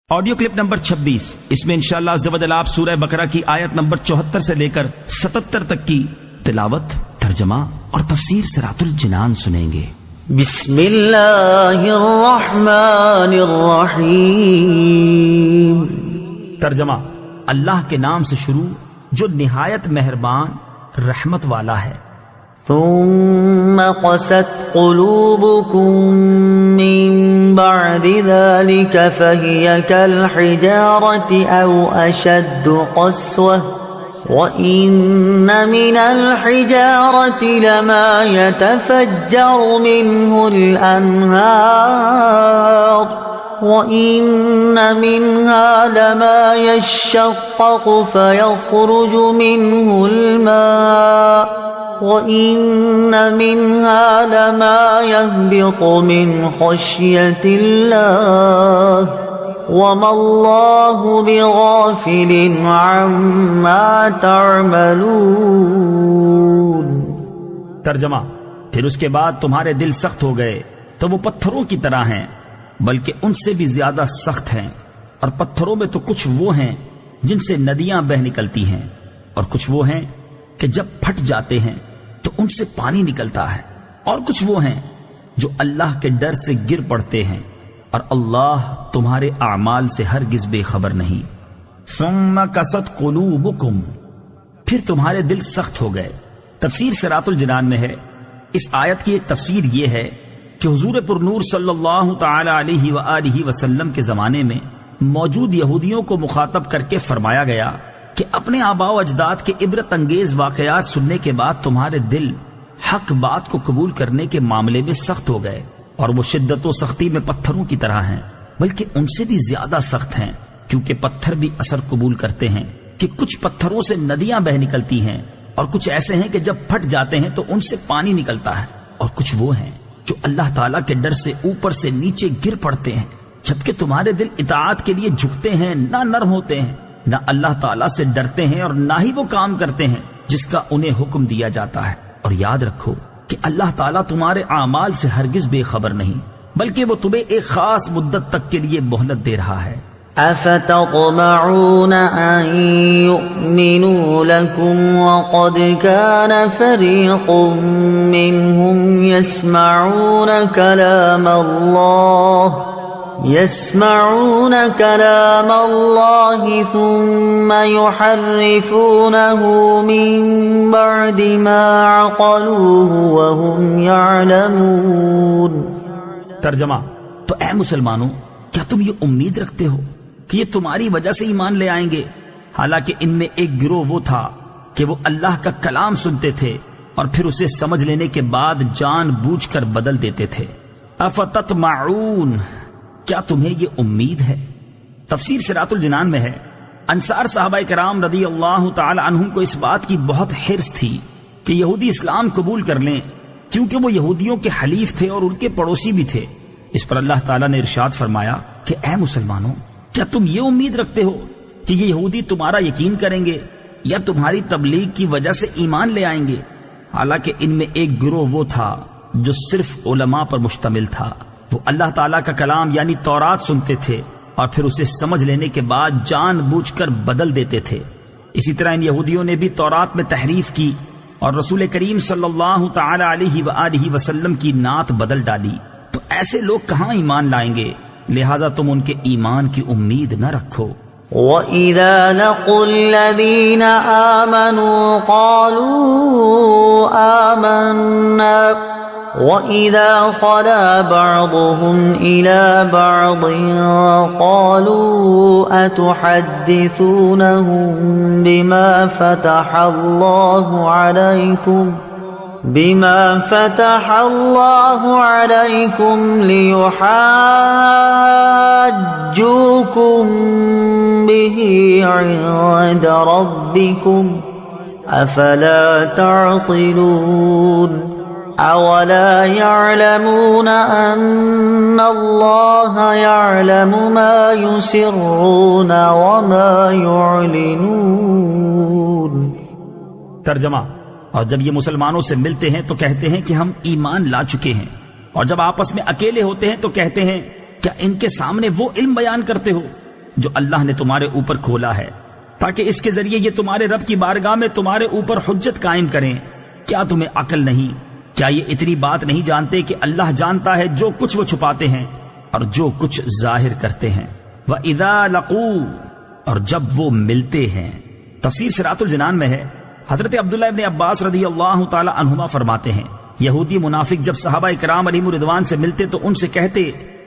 Audio clip number 26، اس میں انشاءاللہ عز و جل آپ سورہ بقرہ کی آیت نمبر 74 سے لے کر 77 تک کی تلاوت، ترجمہ اور تفسیر صراط الجنان سنیں گے۔ بسم اللہ الرحمن الرحیم۔ ترجمہ: اللہ کے نام سے شروع جو نہایت مہربان رحمت والا ہے۔ ثم قست قلوبكم من بعد ذلك فهي كالحجارة أو أشد قسوة وإن من الحجارة لما يتفجر منه الأنهار وإن منها لما يشقق فيخرج منه الماء وَإِنَّ مِنْهَا لَمَا يَهْبِطُ مِنْ خَشْيَةِ اللَّهِ وَمَا اللَّهُ بِغَافِلٍ عَمَّا تَعْمَلُونَ۔ ترجمہ: پھر اس کے بعد تمہارے دل سخت ہو گئے تو وہ پتھروں کی طرح ہیں، بلکہ ان سے بھی زیادہ سخت ہیں، اور پتھروں میں تو کچھ وہ ہیں جن سے ندیاں بہہ نکلتی ہیں، اور کچھ وہ ہیں کہ جب پھٹ جاتے ہیں تو ان سے پانی نکلتا ہے، اور کچھ وہ ہیں جو اللہ کے ڈر سے گر پڑتے ہیں، اور اللہ تمہارے اعمال سے ہرگز بے خبر نہیں۔ ثم قست قلوبکم، پھر تمہارے دل سخت ہو گئے۔ تفسیر صراط الجنان میں ہے، اس آیت کی ایک تفسیر یہ ہے کہ حضور پر نور صلی اللہ تعالی علیہ وآلہ وسلم کے زمانے میں موجود یہودیوں کو مخاطب کر کے فرمایا گیا کہ اپنے آباء و اجداد کے عبرت انگیز واقعات سننے کے بعد تمہارے دل حق بات کو قبول کرنے کے معاملے میں سخت ہو گئے، اور وہ شدت و سختی میں پتھروں کی طرح ہیں، بلکہ ان سے بھی زیادہ سخت ہیں، کیونکہ پتھر بھی اثر قبول کرتے ہیں کہ کچھ پتھروں سے ندیاں بہ نکلتی ہیں، اور کچھ ایسے ہیں کہ جب پھٹ جاتے ہیں تو ان سے پانی نکلتا ہے، اور کچھ وہ ہیں جو اللہ تعالیٰ کے ڈر سے اوپر سے نیچے گر پڑتے ہیں، جبکہ تمہارے دل اطاعت کے لیے جھکتے ہیں، نہ نرم ہوتے ہیں، نہ اللہ تعالیٰ سے ڈرتے ہیں، اور نہ ہی وہ کام کرتے ہیں جس کا انہیں حکم دیا جاتا ہے۔ اور یاد رکھو کہ اللہ تعالیٰ تمہارے اعمال سے ہرگز بے خبر نہیں، بلکہ وہ تمہیں ایک خاص مدت تک کے لیے مہلت دے رہا ہے۔ افتطمعون ان يؤمنوا لكم وقد كان فريق منهم يسمعون كلام الله ثم يحرفونه من بعد ما عقلوه وهم يعلمون۔ ترجمہ: تو اے مسلمانوں، کیا تم یہ امید رکھتے ہو کہ یہ تمہاری وجہ سے ایمان لے آئیں گے، حالانکہ ان میں ایک گروہ وہ تھا کہ وہ اللہ کا کلام سنتے تھے اور پھر اسے سمجھ لینے کے بعد جان بوجھ کر بدل دیتے تھے۔ افتطمعون، کیا تمہیں یہ امید ہے؟ تفسیر صراط الجنان میں ہے، انصار صحابہ کرام رضی اللہ تعالی عنہم کو اس بات کی بہت حرص تھی کہ یہودی اسلام قبول کر لیں، کیونکہ وہ یہودیوں کے حلیف تھے اور ان کے پڑوسی بھی تھے۔ اس پر اللہ تعالیٰ نے ارشاد فرمایا کہ اے مسلمانوں، کیا تم یہ امید رکھتے ہو کہ یہ یہودی تمہارا یقین کریں گے یا تمہاری تبلیغ کی وجہ سے ایمان لے آئیں گے؟ حالانکہ ان میں ایک گروہ وہ تھا جو صرف علماء پر مشتمل تھا، وہ اللہ تعالیٰ کا کلام یعنی تورات سنتے تھے اور پھر اسے سمجھ لینے کے بعد جان بوجھ کر بدل دیتے تھے۔ اسی طرح ان یہودیوں نے بھی تورات میں تحریف کی اور رسول کریم صلی اللہ تعالی علیہ وآلہ وسلم کی نعت بدل ڈالی، تو ایسے لوگ کہاں ایمان لائیں گے؟ لہذا تم ان کے ایمان کی امید نہ رکھو۔ وَإِذَا لَقُوا الَّذِينَ آمَنُوا قَالُوا آمَنَّا وَإِذَا خَلَا بَعْضُهُمْ إِلَى بَعْضٍ قَالُوا أَتُحَدِّثُونَهُم بِمَا فَتَحَ اللَّهُ عَلَيْكُمْ لِيُحَاجُّوكُم بِهِ عِندَ رَبِّكُمْ أَفَلَا تَعْقِلُونَ أَوَلَا يَعْلَمُونَ أَنَّ اللَّهَ يَعْلَمُ مَا يُسِرُّونَ وَمَا يُعْلِنُونَ۔ ترجمہ: اور جب یہ مسلمانوں سے ملتے ہیں تو کہتے ہیں کہ ہم ایمان لا چکے ہیں، اور جب آپس میں اکیلے ہوتے ہیں تو کہتے ہیں کیا ان کے سامنے وہ علم بیان کرتے ہو جو اللہ نے تمہارے اوپر کھولا ہے، تاکہ اس کے ذریعے یہ تمہارے رب کی بارگاہ میں تمہارے اوپر حجت قائم کریں۔ کیا تمہیں عقل نہیں؟ کیا یہ اتنی بات نہیں جانتے کہ اللہ جانتا ہے جو کچھ وہ چھپاتے ہیں اور جو کچھ ظاہر کرتے ہیں؟ وَإِذَا لَقُوا، اور جب وہ ملتے ہیں۔ تفسیر صراط الجنان میں ہے، حضرت عبداللہ ابن عباس رضی اللہ تعالی عنہما فرماتے ہیں، یہودی منافق جب صحابہ کرام علیہم رضوان سے ملتے تو ان سے کہتے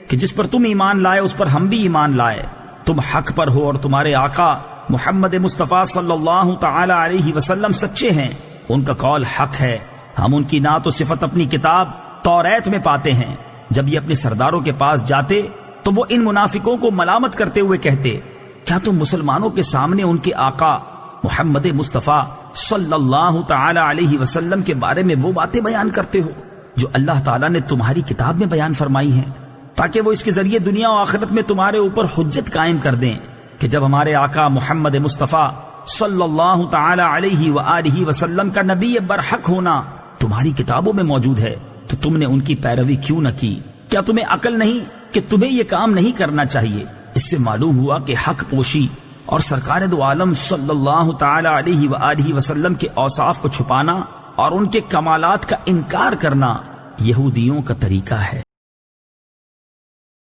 کہ جس پر تم ایمان لائے اس پر ہم بھی ایمان لائے، تم حق پر ہو اور تمہارے آقا محمد مصطفیٰ صلی اللہ تعالی علیہ وسلم سچے ہیں۔ ان کا قول حق ہے، ہم ان کی نعت و صفت اپنی کتاب توریت میں پاتے ہیں۔ جب یہ اپنے سرداروں کے پاس جاتے تو وہ ان منافقوں کو ملامت کرتے ہوئے کہتے، کیا تم مسلمانوں کے سامنے ان کے آقا محمد مصطفیٰ صلی اللہ تعالی علیہ وسلم کے بارے میں وہ باتیں بیان کرتے ہو جو اللہ تعالیٰ نے تمہاری کتاب میں بیان فرمائی ہیں، تاکہ وہ اس کے ذریعے دنیا و آخرت میں تمہارے اوپر حجت قائم کر دیں کہ جب ہمارے آقا محمد مصطفیٰ صلی اللہ تعالی علیہ وآلہ وسلم کا نبی برحق ہونا تمہاری کتابوں میں موجود ہے تو تم نے ان کی پیروی کیوں نہ کی؟ کیا تمہیں عقل نہیں کہ تمہیں یہ کام نہیں کرنا چاہیے؟ اس سے معلوم ہوا کہ حق پوشی اور سرکار دو عالم صلی اللہ تعالی علیہ وآلہ وسلم کے اوصاف کو چھپانا اور ان کے کمالات کا انکار کرنا یہودیوں کا طریقہ ہے۔